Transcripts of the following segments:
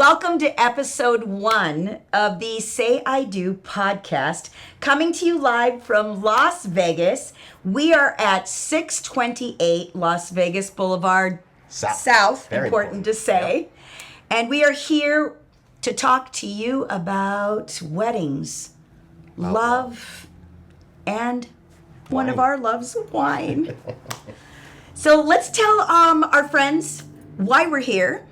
welcome to episode 1 of the Say I Do podcast, coming to you live from Las Vegas. We are at 628 Las Vegas Boulevard South, Very important to say. Yep. And we are here to talk to you about weddings, love, and one of our loves, wine. So let's tell our friends why we're here.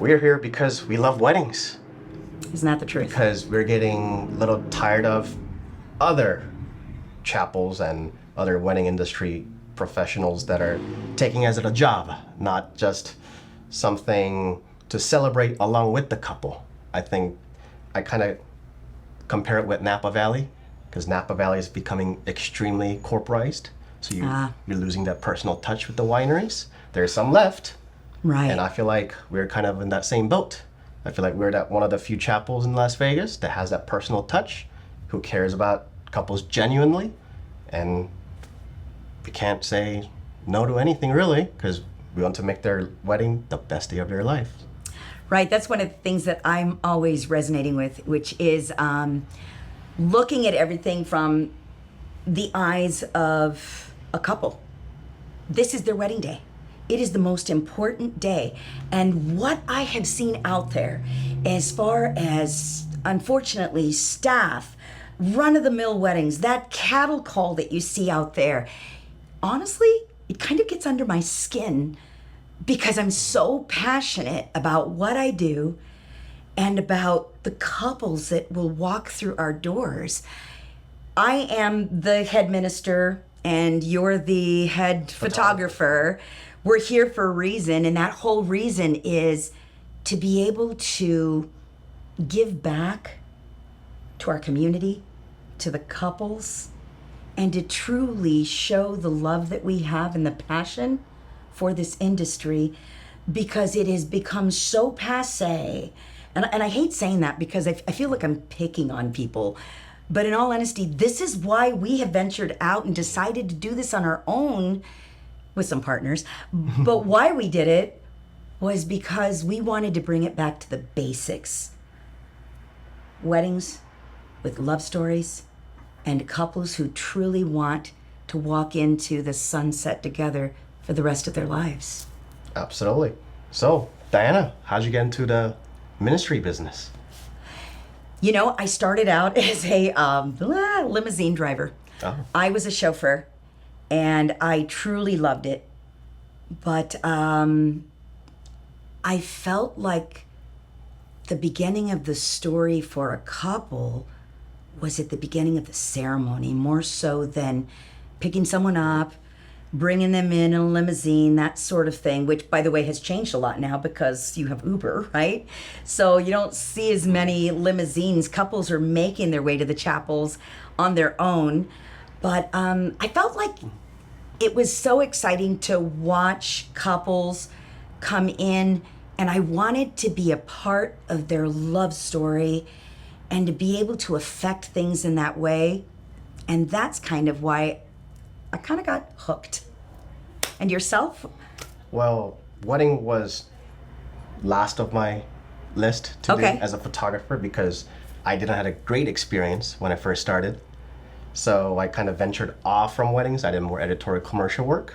We're here because we love weddings. Isn't that the truth? Because we're getting a little tired of other chapels and other wedding industry professionals that are taking as a job, not just something to celebrate along with the couple. I think I kind of compare it with Napa Valley, because Napa Valley is becoming extremely corporatized. So you're losing that personal touch with the wineries. There's some left. Right. And I feel like we're kind of in that same boat. I feel like we're that one of the few chapels in Las Vegas that has that personal touch, who cares about couples genuinely. And we can't say no to anything really, because we want to make their wedding the best day of their life. Right. That's one of the things that I'm always resonating with, which is looking at everything from the eyes of a couple. This is their wedding day. It is the most important day. And what I have seen out there, as far as, unfortunately, staff, run-of-the-mill weddings, that cattle call that you see out there, honestly, it kind of gets under my skin because I'm so passionate about what I do and about the couples that will walk through our doors. I am the head minister and you're the head photographer. We're here for a reason, and that whole reason is to be able to give back to our community, to the couples, and to truly show the love that we have and the passion for this industry, because it has become so passé. And I hate saying that because I feel like I'm picking on people. But in all honesty, this is why we have ventured out and decided to do this on our own with some partners. But why we did it was because we wanted to bring it back to the basics. Weddings with love stories and couples who truly want to walk into the sunset together for the rest of their lives. Absolutely. So, Diana, how'd you get into the ministry business? You know, I started out as a limousine driver. Oh. I was a chauffeur, and I truly loved it. But I felt like the beginning of the story for a couple was at the beginning of the ceremony, more so than picking someone up, bringing them in a limousine, that sort of thing, which, by the way, has changed a lot now because you have Uber, right? So you don't see as many limousines. Couples are making their way to the chapels on their own. But I felt like it was so exciting to watch couples come in, and I wanted to be a part of their love story and to be able to affect things in that way. And that's kind of why I kind of got hooked. And yourself? Well, wedding was last of my list to do as a photographer, because I didn't have a great experience when I first started. So I kind of ventured off from weddings. I did more editorial commercial work.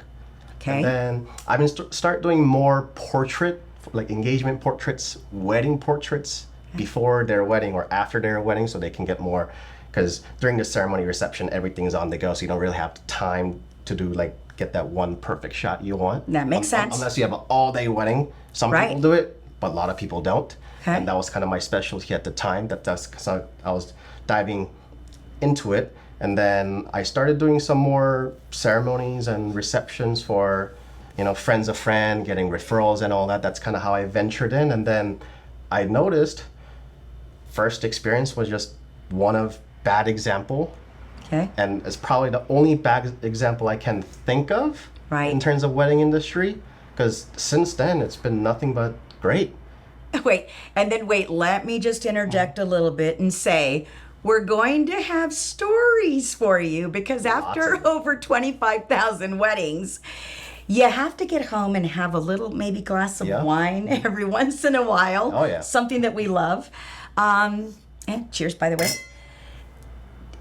Okay. And then I've been start doing more portrait, like engagement portraits, wedding portraits before their wedding or after their wedding, so they can get more, because during the ceremony reception, everything's on the go, so you don't really have time to do get that one perfect shot you want. That makes sense. Unless you have an all-day wedding. Some people do it, but a lot of people don't. Okay. And that was kind of my specialty at the time. So I was diving into it. And then I started doing some more ceremonies and receptions for, friends of friends, getting referrals and all that. That's kind of how I ventured in. And then I noticed first experience was just one of bad example. Okay. And it's probably the only bad example I can think of in terms of wedding industry, because since then it's been nothing but great. Wait, let me just interject a little bit and say, we're going to have stories for you, because after over 25,000 weddings, You have to get home and have a little maybe glass of Yeah. wine every once in a while. Oh, yeah. Something that we love. And cheers, by the way.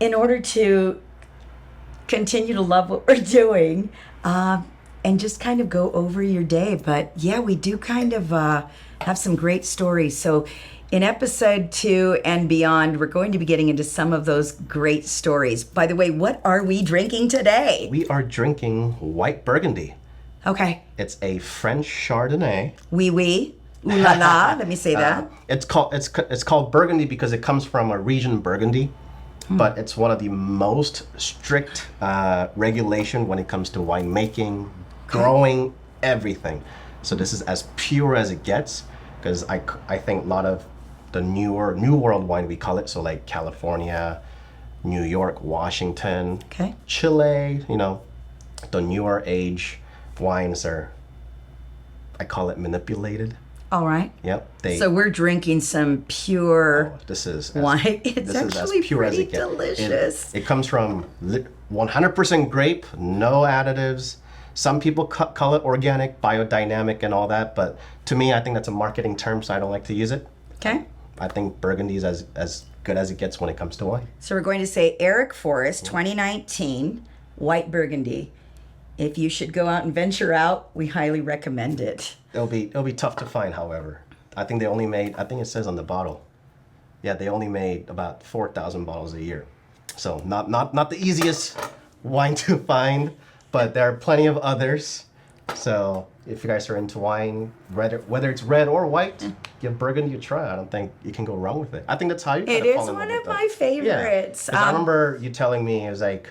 In order to continue to love what we're doing, and just kind of go over your day. But yeah, we do kind of have some great stories. So in episode 2 and beyond, we're going to be getting into some of those great stories. By the way, what are we drinking today? We are drinking white Burgundy. Okay. It's a French Chardonnay. Oui, oui. Ooh la la. Let me say that. It's called Burgundy because it comes from a region Burgundy, but it's one of the most strict regulation when it comes to winemaking, growing, everything. So this is as pure as it gets, because I think a lot of the New World wine, we call it, so like California, New York, Washington, Okay. Chile, the newer age wines are, I call it manipulated. All right. Yep. So we're drinking some pure This is wine. It's actually pretty delicious. It comes from 100% grape, no additives. Some people call it organic, biodynamic, and all that, but to me, I think that's a marketing term, so I don't like to use it. Okay. I think Burgundy is as good as it gets when it comes to wine. So we're going to say Eric Forrest 2019 White Burgundy. If you should go out and venture out, we highly recommend it. It'll be tough to find, however. I think it says on the bottle. Yeah, they only made about 4,000 bottles a year. So not the easiest wine to find, but there are plenty of others. So if you guys are into wine, whether it's red or white, give Burgundy a try. I don't think you can go wrong with it. I think that's how you It is one of my favorites. Yeah. 'Cause I remember you telling me, it was like,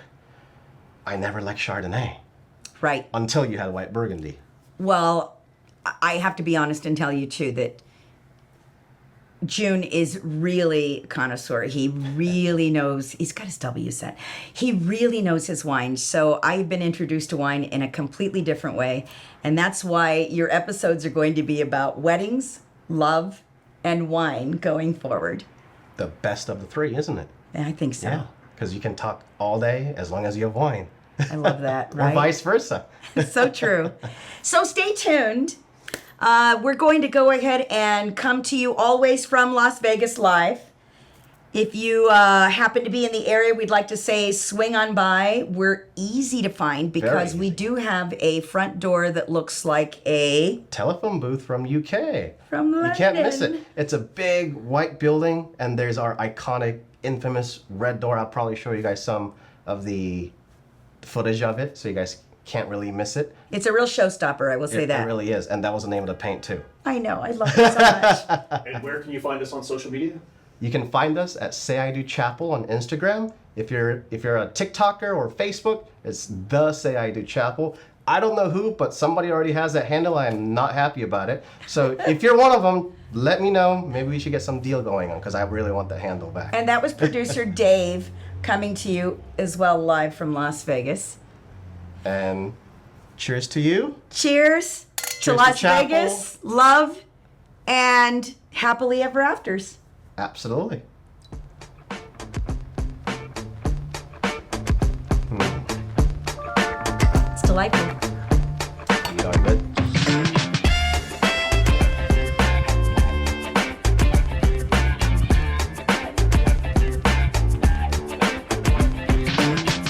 I never liked Chardonnay Right. until you had white Burgundy. Well, I have to be honest and tell you too that June is really a connoisseur. He really knows, he's got his W set. He really knows his wine. So I've been introduced to wine in a completely different way. And that's why your episodes are going to be about weddings, love, and wine going forward. The best of the three, isn't it? I think so. Yeah, because you can talk all day as long as you have wine. I love that, Or right? vice versa. So true. So stay tuned. We're going to go ahead and come to you always from Las Vegas Live. If you happen to be in the area, we'd like to say swing on by. We're easy to find because we easy. do have a front door that looks like a Telephone booth from UK. From You can't miss London. it. It's a big white building, and there's our iconic, infamous red door. I'll probably show you guys some of the footage of it, so you guys can't really miss it. It's a real showstopper, I will say that. It really is, and that was the name of the paint too. I know, I love it so much. And where can you find us on social media? You can find us at Say I Do Chapel on Instagram. If you're a TikToker or Facebook, it's the Say I Do Chapel. I don't know who, but somebody already has that handle. I'm not happy about it. So if you're one of them, let me know. Maybe we should get some deal going on because I really want the handle back. And that was producer Dave coming to you as well live from Las Vegas. And cheers to you. Cheers to to Las Chapel. Vegas, love, and happily ever afters. Absolutely. It's delightful.